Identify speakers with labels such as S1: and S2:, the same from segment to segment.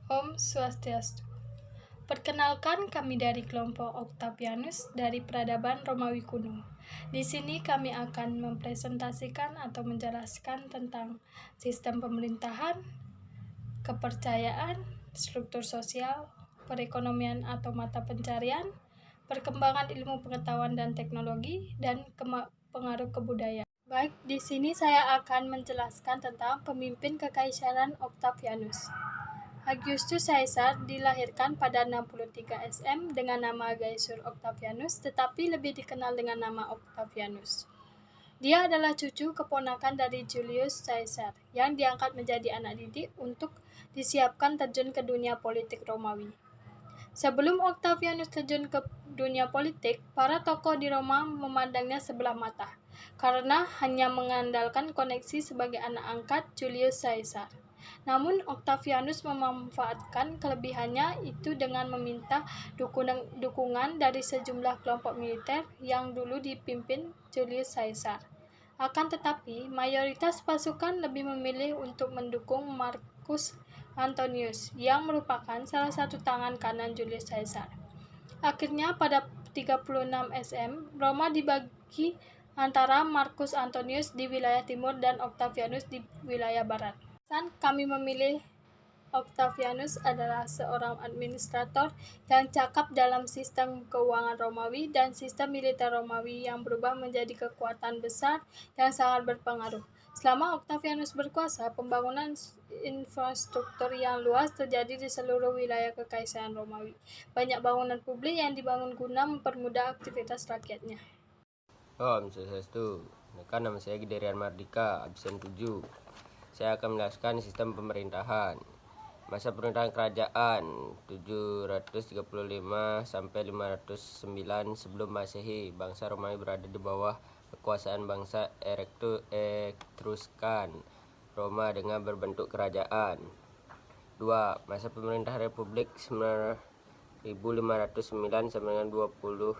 S1: Om Swastiastu. Perkenalkan, kami dari kelompok Octavianus dari peradaban Romawi kuno. Di sini kami akan mempresentasikan atau menjelaskan tentang sistem pemerintahan, kepercayaan, struktur sosial, perekonomian atau mata pencarian, perkembangan ilmu pengetahuan dan teknologi, dan pengaruh kebudayaan. Baik, di sini saya akan menjelaskan tentang pemimpin Kekaisaran Octavianus. Augustus Caesar dilahirkan pada 63 SM dengan nama Gaius Octavianus, tetapi lebih dikenal dengan nama Octavianus. Dia adalah cucu keponakan dari Julius Caesar yang diangkat menjadi anak didik untuk disiapkan terjun ke dunia politik Romawi. Sebelum Octavianus terjun ke dunia politik, para tokoh di Roma memandangnya sebelah mata karena hanya mengandalkan koneksi sebagai anak angkat Julius Caesar. Namun Octavianus memanfaatkan kelebihannya itu dengan meminta dukungan dari sejumlah kelompok militer yang dulu dipimpin Julius Caesar. Akan tetapi, mayoritas pasukan lebih memilih untuk mendukung Marcus Antonius yang merupakan salah satu tangan kanan Julius Caesar. Akhirnya pada 36 SM, Roma dibagi antara Marcus Antonius di wilayah timur dan Octavianus di wilayah barat. Kami memilih Octavianus adalah seorang administrator yang cakap dalam sistem keuangan Romawi dan sistem militer Romawi yang berubah menjadi kekuatan besar yang sangat berpengaruh. Selama Octavianus berkuasa, pembangunan infrastruktur yang luas terjadi di seluruh wilayah Kekaisaran Romawi. Banyak bangunan publik yang dibangun guna mempermudah aktivitas rakyatnya.
S2: Om Swastiastu. Nama saya Giderian Mardika, absen 7. Saya akan menjelaskan sistem pemerintahan. Masa pemerintahan kerajaan 735 sampai 509 sebelum Masehi. Bangsa Romawi berada di bawah kekuasaan bangsa Etruskan Roma dengan berbentuk kerajaan. 2. Masa pemerintahan Republik 1509 sampai dengan 27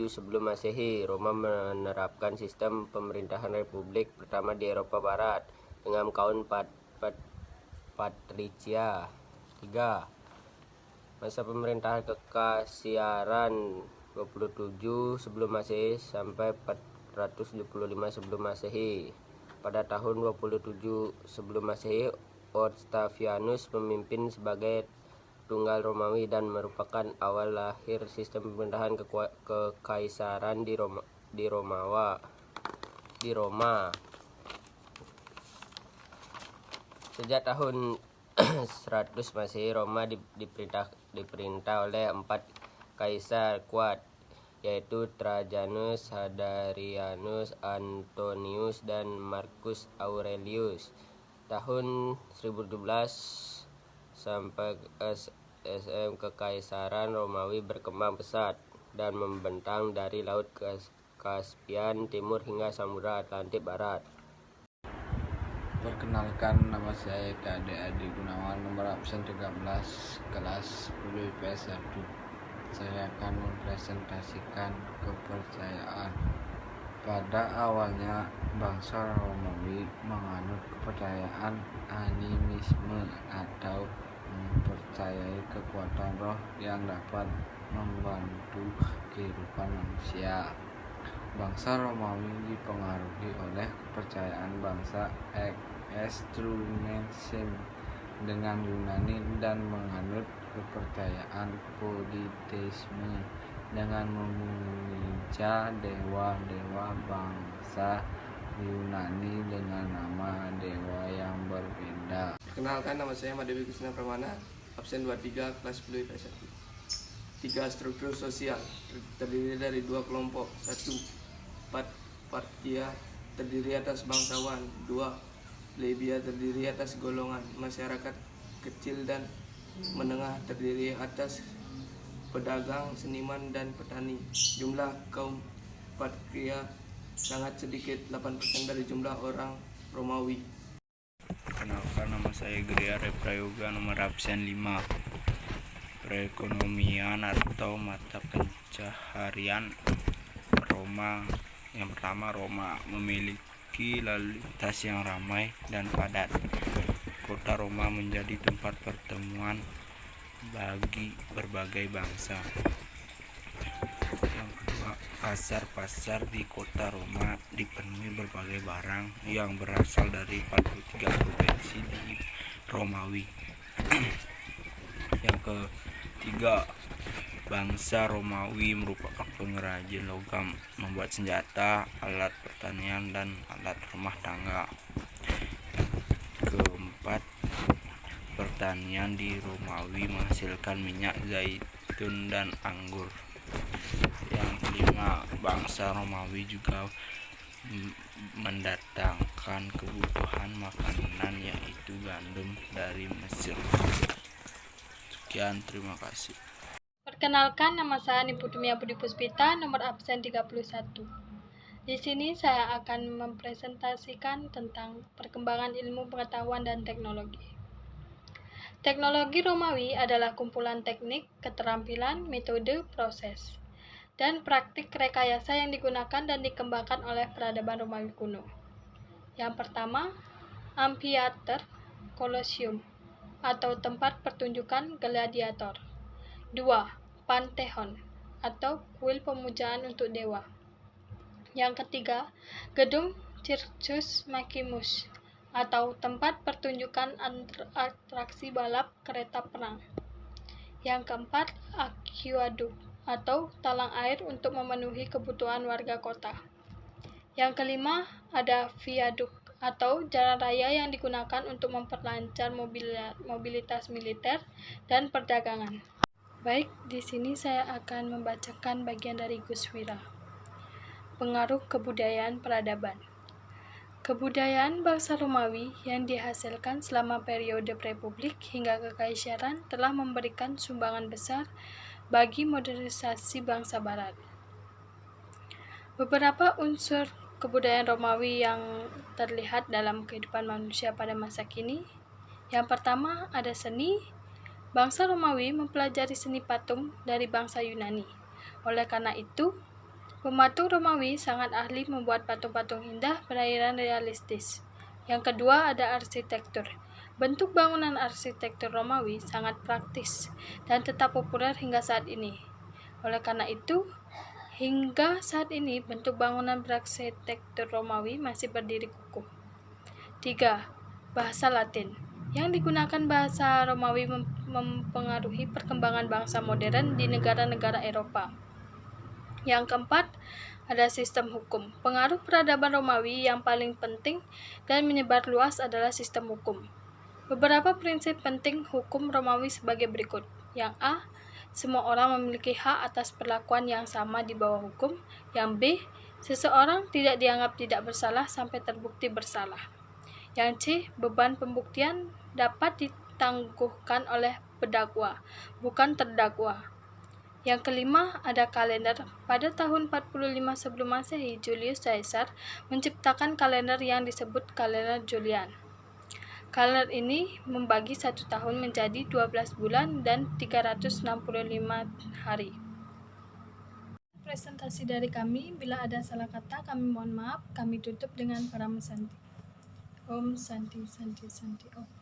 S2: sebelum Masehi. Roma menerapkan sistem pemerintahan republik pertama di Eropa Barat dengan kaum patricia. 3. Masa pemerintahan Kekaisaran 27 sebelum Masehi sampai 475 sebelum Masehi. Pada tahun 27 sebelum Masehi, Octavianus memimpin sebagai tunggal Romawi dan merupakan awal lahir sistem pemerintahan kekaisaran di Roma. Sejak tahun 100 Masehi, Roma diperintah oleh 4 kaisar kuat, yaitu Trajanus, Hadrianus, Antonius, dan Marcus Aurelius. Tahun 1017 sampai SM Kekaisaran Romawi berkembang pesat dan membentang dari Laut Kaspian Timur hingga Samudra Atlantik Barat.
S3: Perkenalkan, nama saya Ade Adi Gunawan, nomor absen 13, kelas 10 IPS 1. Saya akan mempresentasikan kepercayaan. Pada awalnya, bangsa Romawi menganut kepercayaan animisme atau mempercayai kekuatan roh yang dapat membantu kehidupan manusia. Bangsa Romawi dipengaruhi oleh kepercayaan bangsa Etruscan dengan Yunani dan menganut kepercayaan politeisme dengan memuja dewa-dewa bangsa Yunani dengan nama dewa yang berbeda.
S4: Perkenalkan, nama saya Madewi Krishna Pramana, absen 23, kelas 10 IPS 1. 3. Struktur sosial terdiri dari 2 kelompok. 1. Partia terdiri atas bangsawan. 2. Plebia terdiri atas golongan masyarakat kecil dan menengah terdiri atas pedagang, seniman, dan petani. Jumlah kaum Patria sangat sedikit, 8% dari jumlah orang Romawi.
S5: Kenalkan, nama saya Gria Reprayoga, nomor absen 5. Perekonomian atau mata pencaharian Roma. Yang pertama, Roma memiliki lalu lintas yang ramai dan padat. kota Roma menjadi tempat pertemuan bagi berbagai bangsa. Yang kedua, pasar-pasar di kota Roma dipenuhi berbagai barang yang berasal dari 43 provinsi di Romawi. Yang ketiga, bangsa Romawi merupakan pengrajin logam, membuat senjata, alat pertanian, dan alat rumah tangga. Keempat, pertanian di Romawi menghasilkan minyak zaitun dan anggur. Yang kelima, bangsa Romawi juga mendatangkan kebutuhan makanan yaitu gandum dari Mesir. Sekian, terima kasih.
S1: Perkenalkan, nama saya Niputumi Budi Puspita, nomor absen 31. Di sini saya akan mempresentasikan tentang perkembangan ilmu pengetahuan dan teknologi. Teknologi Romawi adalah kumpulan teknik, keterampilan, metode, proses, dan praktik rekayasa yang digunakan dan dikembangkan oleh peradaban Romawi kuno. Yang pertama, amphitheater, Colosseum, atau tempat pertunjukan gladiator. 2. Pantheon, atau kuil pemujaan untuk dewa. Yang ketiga, gedung Circus Maximus, atau tempat pertunjukan atraksi balap kereta perang. Yang keempat, aqueduct, atau talang air untuk memenuhi kebutuhan warga kota. Yang kelima, ada viaduct, atau jalan raya yang digunakan untuk memperlancar mobilitas militer dan perdagangan. Baik, di sini saya akan membacakan bagian dari Gus Wira. Pengaruh kebudayaan peradaban. Kebudayaan bangsa Romawi yang dihasilkan selama periode Republik hingga Kekaisaran telah memberikan sumbangan besar bagi modernisasi bangsa Barat. Beberapa unsur kebudayaan Romawi yang terlihat dalam kehidupan manusia pada masa kini. Yang pertama, ada seni. Bangsa Romawi mempelajari seni patung dari bangsa Yunani. Oleh karena itu, pematung Romawi sangat ahli membuat patung-patung indah perairan realistis. Yang kedua, ada arsitektur. Bentuk bangunan arsitektur Romawi sangat praktis dan tetap populer hingga saat ini. Oleh karena itu, hingga saat ini bentuk bangunan berarsitektur Romawi masih berdiri kukuh. 3. Bahasa Latin. Yang digunakan bahasa Romawi mempengaruhi perkembangan bangsa modern di negara-negara Eropa. Yang keempat, ada sistem hukum. Pengaruh peradaban Romawi yang paling penting dan menyebar luas adalah sistem hukum. Beberapa prinsip penting hukum Romawi sebagai berikut. Yang A, semua orang memiliki hak atas perlakuan yang sama di bawah hukum. Yang B, seseorang tidak dianggap tidak bersalah sampai terbukti bersalah. Yang C, beban pembuktian dapat ditangguhkan oleh pendakwa, bukan terdakwa. Yang kelima, ada kalender. Pada tahun 45 sebelum Masehi, Julius Caesar menciptakan kalender yang disebut kalender Julian. Kalender ini membagi satu tahun menjadi 12 bulan dan 365 hari. Presentasi dari kami, bila ada salah kata kami mohon maaf, kami tutup dengan para Santi. Om Santi Santi Santi Om.